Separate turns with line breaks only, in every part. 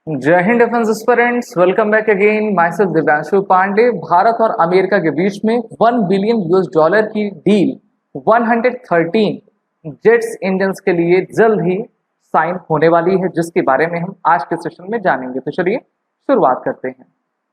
जय हिंद defence aspirants, welcome back again. Myself Divyanshu Pandey. Bharat और अमेरिका के बीच में $1 बिलियन की डील 113 जेट्स इंजन्स के लिए जल्द ही साइन होने वाली है, जिसके बारे में हम आज के सेशन में जानेंगे। तो चलिए शुरुआत करते हैं।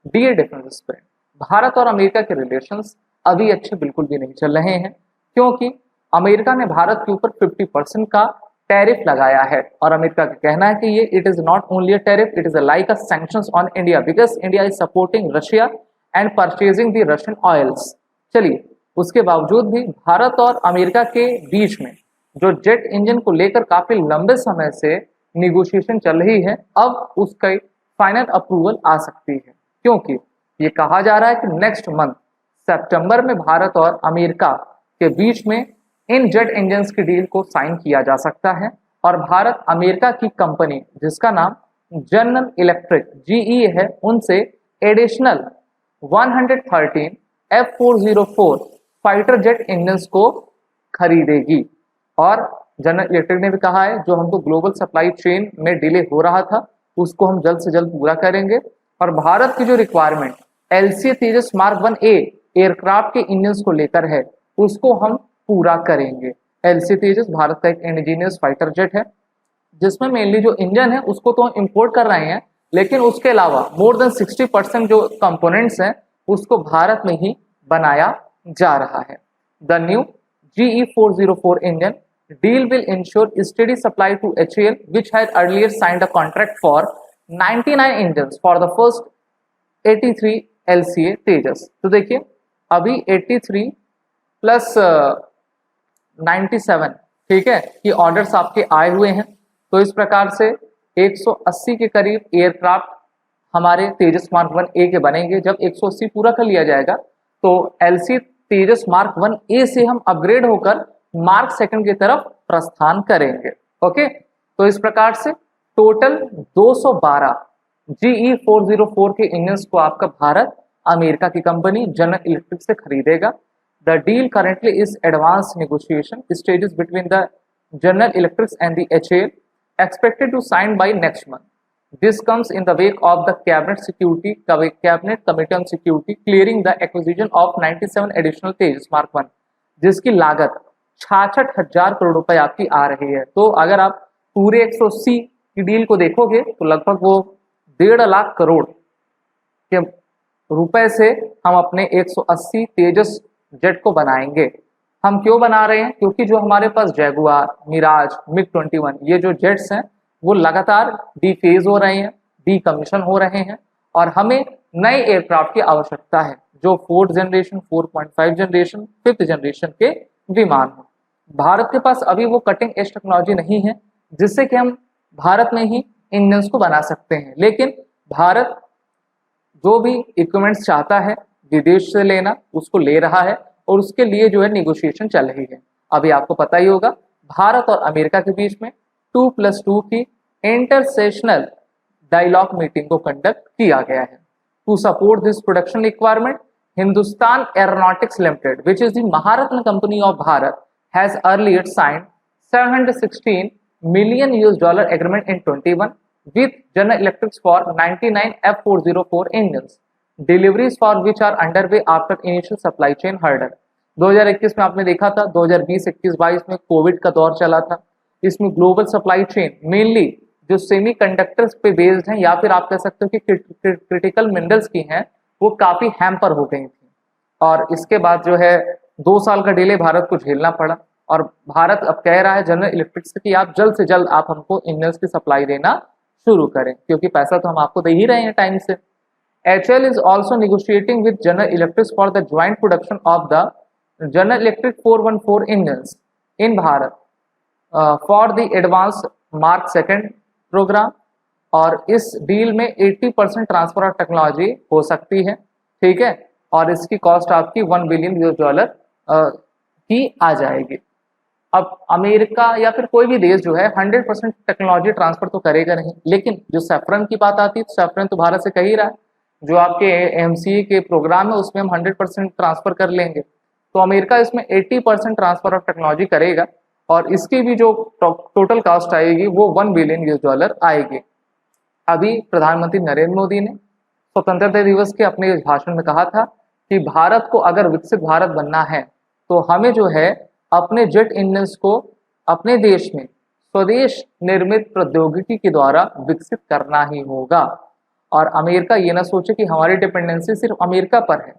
डियर डिफेंस एस्पिरेंट, भारत और अमेरिका के रिलेशंस अभी अच्छे बिल्कुल भी नहीं चल रहे हैं, क्योंकि अमेरिका ने भारत के ऊपर 50% का टैरिफ लगाया है। और अमेरिका का कहना है कि ये it is not only a tariff, it is a like a sanctions on India because India is supporting Russia and purchasing the Russian oils. चलिए, उसके बावजूद भी भारत और अमेरिका के बीच में जो जेट इंजन को लेकर काफी लंबे समय से निगोशिएशन चल रही है, अब उसका फाइनल अप्रूवल आ सकती है, क्योंकि ये कहा जा रहा है कि नेक्स्ट मंथ सितंबर में भारत और अमेरिका के बीच में इन जेट इंजन्स की डील को साइन किया जा सकता है। और भारत अमेरिका की कंपनी जिसका नाम जनरल इलेक्ट्रिक जीई है, उनसे additional 113 F404 fighter jet engines को खरीदेगी। और जनरल इलेक्ट्रिक ने भी कहा है, जो हमको ग्लोबल सप्लाई चेन में डिले हो रहा था उसको हम जल्द से जल्द पूरा करेंगे। और भारत की जो रिक्वायरमेंट एलसी तेजस मार्क 1A एयरक्राफ्ट के इंजन्स को लेकर है, उसको हम पूरा करेंगे। एलसी तेजस भारत का एक इंडिजिनियस फाइटर जेट है, जिसमें मेनली जो इंजन है उसको तो इंपोर्ट कर रहे हैं, लेकिन उसके अलावा मोर देन 60% जो कंपोनेंट्स हैं उसको भारत में ही बनाया जा रहा है। The new GE404 engine deal will ensure steady supply to HAL, which had earlier signed a contract for 99 engines for the first 83 LCA तेजस। तो देखिए, अभी 83 प्लस 97, ठीक है, ये ऑर्डर्स आपके आए हुए हैं। तो इस प्रकार से 180 के करीब एयरक्राफ्ट हमारे तेजस मार्क 1A के बनेंगे। जब 180 पूरा कर लिया जाएगा तो एलसी तेजस मार्क 1A से हम अपग्रेड होकर मार्क 2 की तरफ प्रस्थान करेंगे। ओके, तो इस प्रकार से टोटल 212 GE404 के इंजन्स को आपका भारत अमेरिका की कंपनी जनरल इलेक्ट्रिक से खरीदेगा। The deal currently is advanced negotiation stages between the General Electric and the HAL, expected to sign by next month. This comes in the wake of the Cabinet Committee on Security clearing the acquisition of 97 additional Tejas Mark 1, जिसकी लागत 66,000 करोड़ रुपए आपकी आ रही है। तो अगर आप पूरे 180 की डील को देखोगे तो लगभग वो 1.5 लाख करोड़ के रुपए से हम अपने 180 तेजस जेट को बनाएंगे। हम क्यों बना रहे हैं? क्योंकि जो हमारे पास जैगुआर, मिराज, MiG-21 ये जो जेट्स हैं वो लगातार डीफेज हो रहे हैं, डीकमीशन हो रहे हैं, और हमें नए एयरक्राफ्ट की आवश्यकता है जो 4th generation, 4.5 generation, 5th generation के विमान हो। भारत के पास अभी वो कटिंग एज टेक्नोलॉजी नहीं है जिससे कि हम भारत में ही इंजन्स को बना सकते हैं। लेकिन भारत जो भी इक्विपमेंट्स चाहता है विदेश से लेना, उसको ले रहा है, और उसके लिए जो है निगोशिएशन चल रही है। अभी आपको पता ही होगा, भारत और अमेरिका के बीच में 2+2 की इंटरसेशनल डायलॉग मीटिंग को कंडक्ट किया गया है। To support this production requirement, Hindustan Aeronautics Limited, which is the Maharatna company of Bharat, has earlier signed $716 million agreement in 21 with General Electric for 99 F404 engines, deliveries for which are underway after initial supply chain hurdle। 2021 में आपने देखा था, 2020, 21, 22 में Covid का दौर चला था। इसमें ग्लोबल सप्लाई चेन मेनली जो सेमीकंडक्टर्स पे बेस्ड हैं, या फिर आप कह सकते हो कि क्रिटिकल मिनरल्स की हैं, वो काफी हैम्पर हो गई थी। और इसके बाद जो है 2 साल का डिले भारत को झेलना पड़ा, और भारत अब कह रहा है जनरल इलेक्ट्रिक से कि आप जल्द से जल्द आप हमको इंजन्स की सप्लाई देना शुरू करें, क्योंकि पैसा तो हम आपको दे ही रहे हैं टाइम से। HAL is also negotiating with General Electric for the joint production of the General Electric 414 engines in Bharat for the advanced Mark 2 programme. और इस डील में 80% ट्रांसफर ऑफ टेक्नोलॉजी हो सकती है, ठीक है, और इसकी कॉस्ट आपकी $1 बिलियन की आ जाएगी। अब अमेरिका या फिर कोई भी देश जो है 100% टेक्नोलॉजी ट्रांसफर तो करेगा नहीं, लेकिन जो सैफरन की बात आती है तो सैफरन तो भारत से कह ही रहा है, जो आपके MCA के प्रोग्राम है उसमें हम 100% ट्रांसफर कर लेंगे। तो अमेरिका इसमें 80% ट्रांसफर ऑफ टेक्नोलॉजी करेगा, और इसकी भी जो टोटल कॉस्ट आएगी वो $1 बिलियन आएगी। अभी प्रधानमंत्री नरेंद्र मोदी ने स्वतंत्रता दिवस के अपने भाषण में कहा था कि भारत को अगर विकसित भारत बनना है तो हमें जो है अपने जेट इंजन्स को अपने देश में स्वदेश निर्मित प्रौद्योगिकी के द्वारा विकसित करना ही होगा। और अमेरिका ये ना सोचे कि हमारी डिपेंडेंसी सिर्फ अमेरिका पर है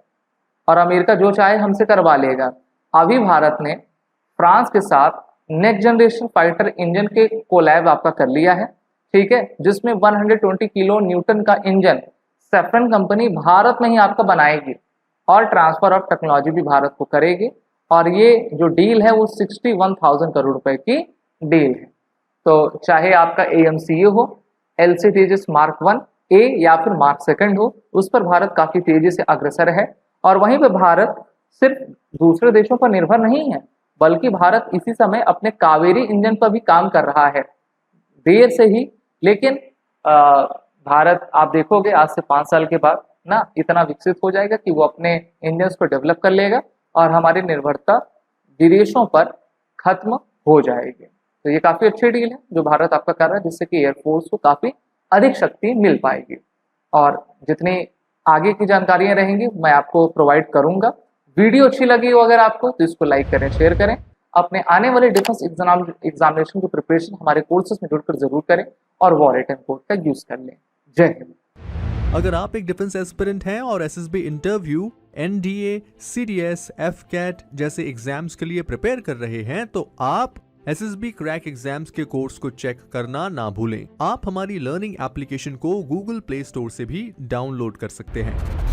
और अमेरिका जो चाहे हमसे करवा लेगा। अभी भारत ने फ्रांस के साथ नेक्स्ट जनरेशन फाइटर इंजन के कोलैब आपका कर लिया है, ठीक है, जिसमें 120 किलो न्यूटन का इंजन सैफरन कंपनी भारत में ही आपका बनाएगी और ट्रांसफर ऑफ टेक्नोलॉजी भी भारत को करेगी। और ये जो डील है वो 61,000 करोड़ रुपए की डील है। तो चाहे आपका AMCA हो, LC तेजस मार्क 1A या फिर मार्क 2 हो, उस पर भारत काफी तेजी से अग्रसर है। और वहीं पे भारत सिर्फ दूसरे देशों पर निर्भर नहीं है, बल्कि भारत इसी समय अपने कावेरी इंजन पर भी काम कर रहा है, देर से ही, लेकिन भारत आप देखोगे आज से 5 साल के बाद ना इतना विकसित हो जाएगा कि वो अपने इंजन्स को डेवलप कर लेगा और हमारी निर्भरता विदेशों पर खत्म हो जाएगी। तो ये काफी अच्छी डील है जो भारत आपका कर रहा है, जिससे कि एयरफोर्स को काफी अधिक शक्ति मिल पाएगी। और जितनी आगे की जानकारियां रहेंगी मैं आपको प्रोवाइड करूंगा। वीडियो अच्छी लगी हो अगर आपको तो इसको लाइक करें, शेयर करें। अपने आने वाले डिफेंस एग्जामिनेशन की प्रिपरेशन हमारे कोर्सेज में जुड़कर जरूर करें और वॉर रिटन कोड का यूज कर लें। जय हिंद।
अगर आप एक डिफेंस एस्पिरेंट हैं और SSB interview, NDA, CDS, FCAT जैसे एग्जाम्स के लिए प्रिपेयर कर रहे हैं तो आप SSB क्रैक एग्जाम्स के कोर्स को चेक करना ना भूलें। आप हमारी लर्निंग एप्लीकेशन को Google प्ले स्टोर से भी डाउनलोड कर सकते हैं।